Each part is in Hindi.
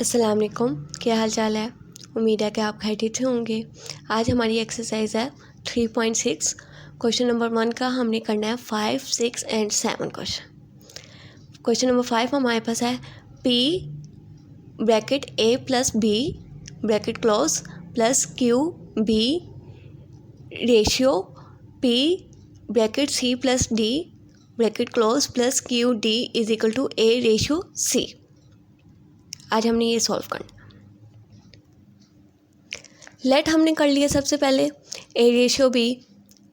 अस्सलाम वालेकुम, क्या हाल चाल है। उम्मीद है कि आप खैरियत से होंगे। आज हमारी एक्सरसाइज है 3.6। क्वेश्चन नंबर 1 का हमने करना है 5, 6 एंड 7 क्वेश्चन नंबर 5 हमारे पास है P bracket A plus B bracket close plus Q B ratio P bracket C plus D bracket close plus Q D is equal to A ratio C। आज हमने ये सॉल्व करना। लेट हमने कर लिया सबसे पहले A ratio B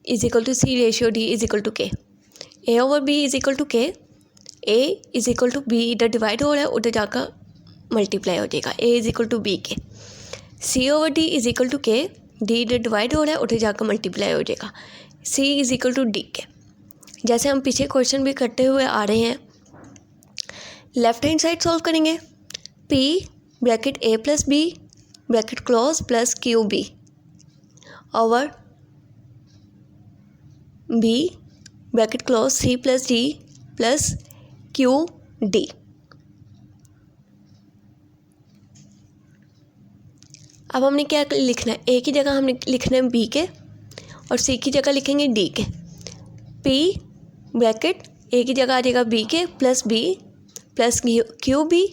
is equal to C ratio D is equal to K। A over B is equal to K। A is equal to B इधर डिवाइड हो रहा है, उधर जाकर मल्टीप्लाई हो जाएगा। A is equal to B K. C over D is equal to K। D इधर डिवाइड हो रहा है, उधर जाकर मल्टीप्लाई हो जाएगा। C is equal to D K. जैसे हम पीछे क्वेश्चन भी करते हुए आ रहे हैं, लेफ्ट हैंड साइड सॉल्व करेंगे। P bracket A plus B bracket close plus Q B over B bracket close C plus D plus Q D। अब हमने क्या लिखना है, A की जगह हमने लिखना है B के और C की जगह लिखेंगे D के। P ब्रैकेट A की जगह आ जाएगा B K plus B plus Q B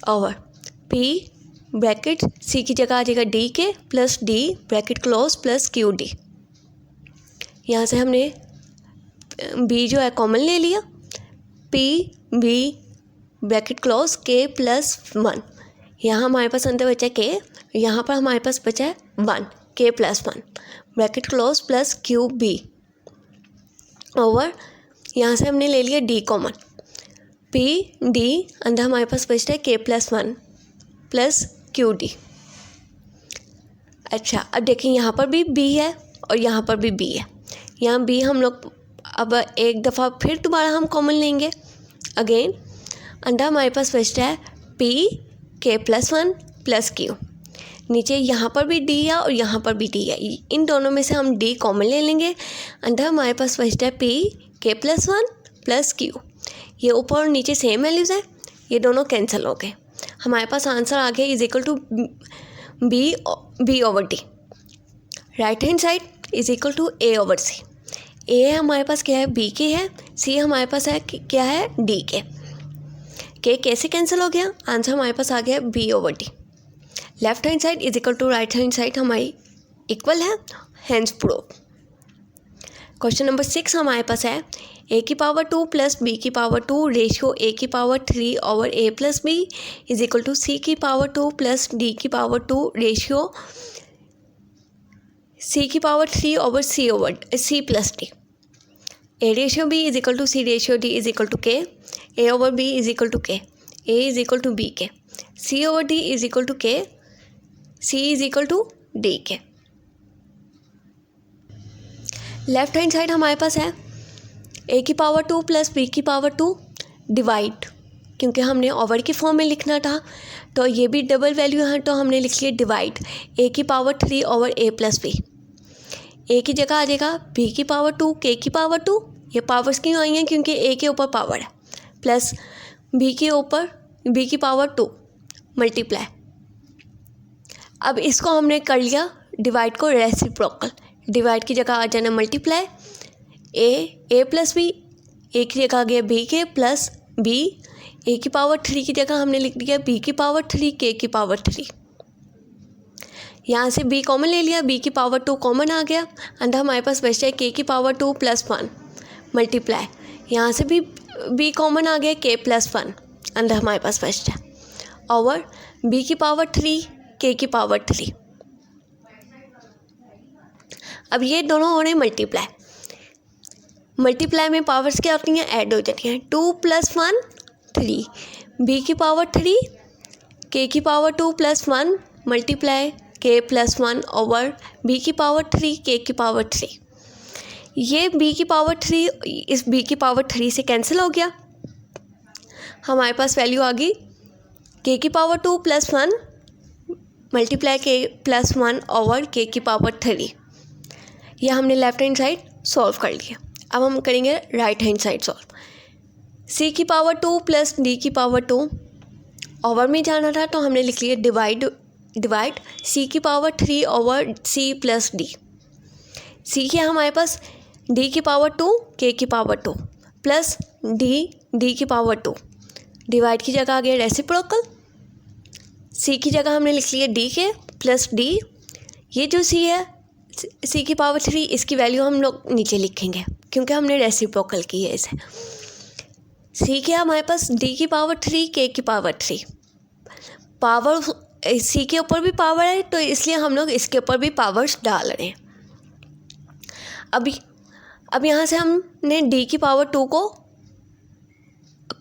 over P bracket C की जगह आ जाएगा D K plus D bracket close plus Q D. यहाँ से हमने B जो है कॉमन ले लिया। P B bracket close K plus 1। यहाँ हमारे पास अंदर बचा K, यहाँ पर हमारे पास बचा है 1 K plus 1 bracket close plus Q B over यहाँ से हमने ले लिया D कॉमन। P D अंदर हमारे पास बचता है K plus 1 plus Q D. अच्छा, अब देखिए यहाँ पर भी B है और यहाँ पर भी B है। यहाँ B हम लोग अब एक दफ़ा फिर दोबारा हम कॉमन लेंगे। अगेन अंदर हमारे पास बचता है P K plus 1 plus Q। नीचे यहाँ पर भी D है और यहाँ पर भी D है। इन दोनों में से हम D कॉमन ले लेंगे। अंदर हमारे पास बचता है P K plus 1 plus Q। ये ऊपर और नीचे सेम वैल्यूज़ है, ये दोनों कैंसिल हो गए। हमारे पास आंसर आ गया is equal to B over D. Right hand side is equal to A over C. ए हमारे पास क्या है, बी के है। सी हमारे पास है क्या है, डी के कैसे कैंसिल हो गया, आंसर हमारे पास आ गया B over D. Left hand side is equal to right hand side हमारी इक्वल है, हैंस प्रूव। क्वेश्चन नंबर 6 हमारे पास है A की पावर 2 प्लस B की पावर 2 रेशियो A की power 3 over A plus B is equal to C की पावर 2 प्लस D की पावर 2 रेशियो C की power 3 over C plus D। A ratio B is equal to C ratio D is equal to K। A over B is equal to K। A is equal to B K. C over D is equal to K। C is equal to D K. Left hand side हमारे पास है A की पावर 2 प्लस B की पावर 2 डिवाइड, क्योंकि हमने ओवर की फॉर्म में लिखना था तो ये भी डबल वैल्यू है, तो हमने लिख लिया डिवाइड A की power 3 over A plus B। A की जगह आ जाएगा B की पावर 2 K की पावर 2। ये पावर्स क्यों आई हैं, क्योंकि A के ऊपर पावर है, प्लस B के ऊपर B की पावर 2 मल्टीप्लाई। अब इसको हमने कर लिया डिवाइड को रेसिप्रोकल। डिवाइड की जगह आ जाना मल्टीप्लाई। ए प्लस बी, ए की जगह आ गया बी के प्लस बी। ए की पावर 3 की जगह हमने लिख दिया बी की पावर 3 के की पावर 3। यहाँ से बी कॉमन ले लिया, बी की पावर 2 कॉमन आ गया। अंदर हमारे पास बचता है के की पावर 2 प्लस 1 मल्टीप्लाई। यहाँ से भी बी कॉमन आ गया, के प्लस 1 अंदर हमारे पास बचता है ओवर बी की पावर 3 के की पावर 3। अब ये दोनों हो रहे मल्टीप्लाई। मल्टीप्लाई में पावर्स क्या होती हैं, ऐड हो जाती हैं। 2 प्लस 1 3, बी की पावर 3 के की power 2 plus 1 multiply K plus 1 over B की पावर 3 के की पावर 3। ये बी की पावर 3 इस बी की पावर 3 से कैंसिल हो गया। हमारे पास वैल्यू आ गई के की power 2 plus 1 multiply K plus 1 over K की पावर 3। यह हमने लेफ्ट हैंड साइड सॉल्व कर लिया। अब हम करेंगे right hand side solve. C की पावर 2 प्लस D की पावर 2 ओवर में जाना था तो हमने लिख लिया डिवाइड सी की power 3 over C plus D. C क्या हमारे पास डी की पावर 2 के की पावर 2 प्लस डी की पावर 2। डिवाइड की जगह आ गया रेसिप्रोकल। सी की जगह हमने लिख लिया डी के प्लस डी। ये जो सी है सी की पावर 3, इसकी वैल्यू हम लोग नीचे लिखेंगे क्योंकि हमने रेसिप्रोकल की है इसे। सी के हमारे पास डी की पावर 3 के की पावर 3। पावर सी के ऊपर भी पावर है तो इसलिए हम लोग इसके ऊपर भी पावर्स डाल रहे हैं। अब यहाँ से हमने डी की पावर 2 को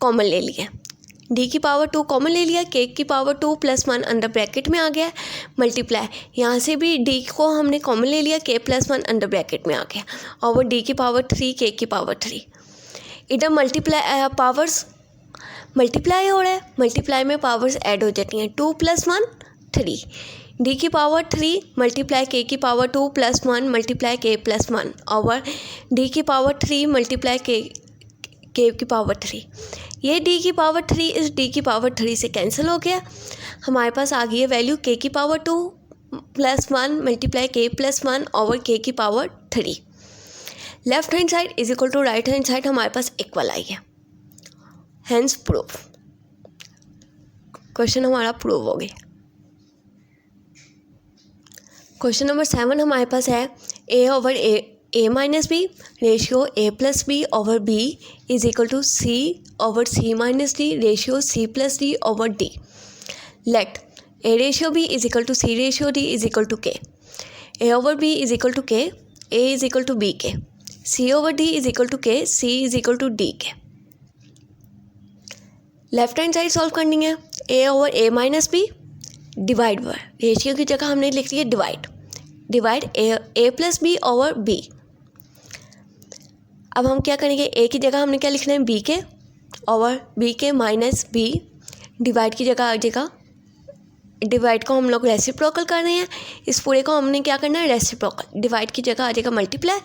कॉमन ले लिया। डी की पावर 2 कॉमन ले लिया। के की पावर 2 प्लस 1 अंडर ब्रैकेट में आ गया मल्टीप्लाई। यहाँ से भी डी को हमने कॉमन ले लिया। के प्लस 1 अंडर ब्रैकेट में आ गया और वो डी की पावर 3 के की पावर 3। इधर मल्टीप्लाई पावर्स मल्टीप्लाई हो रहा है। मल्टीप्लाई में पावर्स ऐड हो जाती हैं। 2 + 1 3। डी की पावर 3 मल्टीप्लाई के की power 2 plus 1 multiply K plus 1 और डी की पावर 3 मल्टीप्लाई के की पावर 3। ये डी की पावर 3 इस डी की पावर 3 से कैंसिल हो गया। हमारे पास आ गई है वैल्यू के की power 2 plus 1 multiply K plus 1 over K की power 3। Left hand side is equal to right hand side हमारे पास इक्वल आई है। Hence proof. क्वेश्चन हमारा प्रूव हो गया। क्वेश्चन नंबर 7 हमारे पास है A over A minus B ratio A plus B over B is equal to C over C minus D ratio C plus D over D. Late A ratio B is equal to C ratio D is equal to K. A over B is equal to K, A is equal to B K. C over D is equal to K, C is equal to D K. Left hand side solve करनी है। A over A minus B divide by ratio की जगह हमने लिख लिया divide A plus B over B. अब हम क्या करेंगे, ए की जगह हमने क्या लिखना है बी के ओवर बी के माइनस बी। डिवाइड की जगह आ जाएगा, डिवाइड को हम लोग रेसिप्रोकल कर रहे हैं। इस पूरे को हमने क्या करना है रेसिप्रोकल। डिवाइड की जगह आ जाएगा मल्टीप्लाई।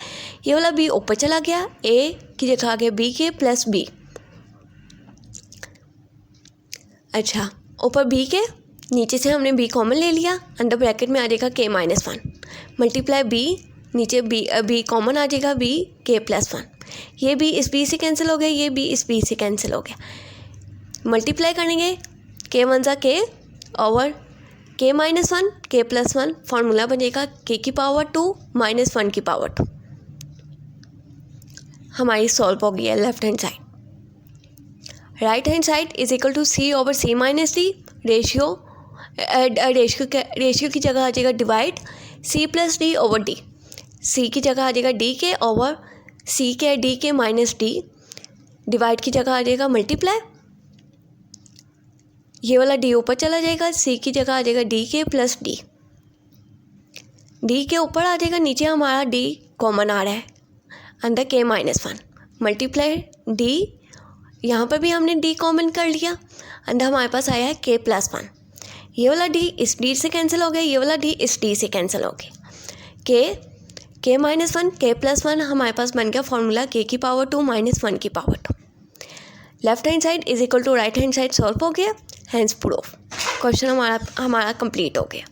ये वाला बी ऊपर चला गया, ए की जगह आ गया बी के प्लस बी। अच्छा, ऊपर बी के नीचे से हमने बी कॉमन ले लिया। अंडर ब्रैकेट में आ जाएगा के माइनस 1 मल्टीप्लाई बी। नीचे बी कॉमन आ जाएगा बी के प्लस 1। ये बी इस बी से कैंसिल हो गया, ये बी इस बी से कैंसिल हो गया। मल्टीप्लाई करेंगे के 1 सा के ओवर के माइनस 1 के प्लस 1। फॉर्मूला बनेगा के की पावर 2 माइनस 1 की पावर 2। हमारी सॉल्व हो गई है left hand side. Right hand side is equal to C over C minus D ratio की जगह आ जाएगा divide C plus D over D. C की जगह आ जाएगा डी के ओवर सी के डी के माइनस डी। डिवाइड की जगह आ जाएगा मल्टीप्लाई। ये वाला डी ऊपर चला जाएगा, सी की जगह आ जाएगा डी के प्लस डी। डी के ऊपर आ जाएगा, नीचे हमारा डी कॉमन आ रहा है अंदर के माइनस 1 मल्टीप्लाई डी। यहाँ पर भी हमने डी कॉमन कर लिया, अंदर हमारे पास आया है के प्लस 1। ये वाला डी इस डी से कैंसिल हो गया, ये वाला डी इस डी से कैंसिल हो गया। के माइनस 1 के प्लस 1 हमारे पास बन गया फॉर्मूला के की पावर 2 माइनस 1 की power 2। Left hand side is equal to right hand side solve हो गया। Hence proof. क्वेश्चन हमारा कंप्लीट हो गया।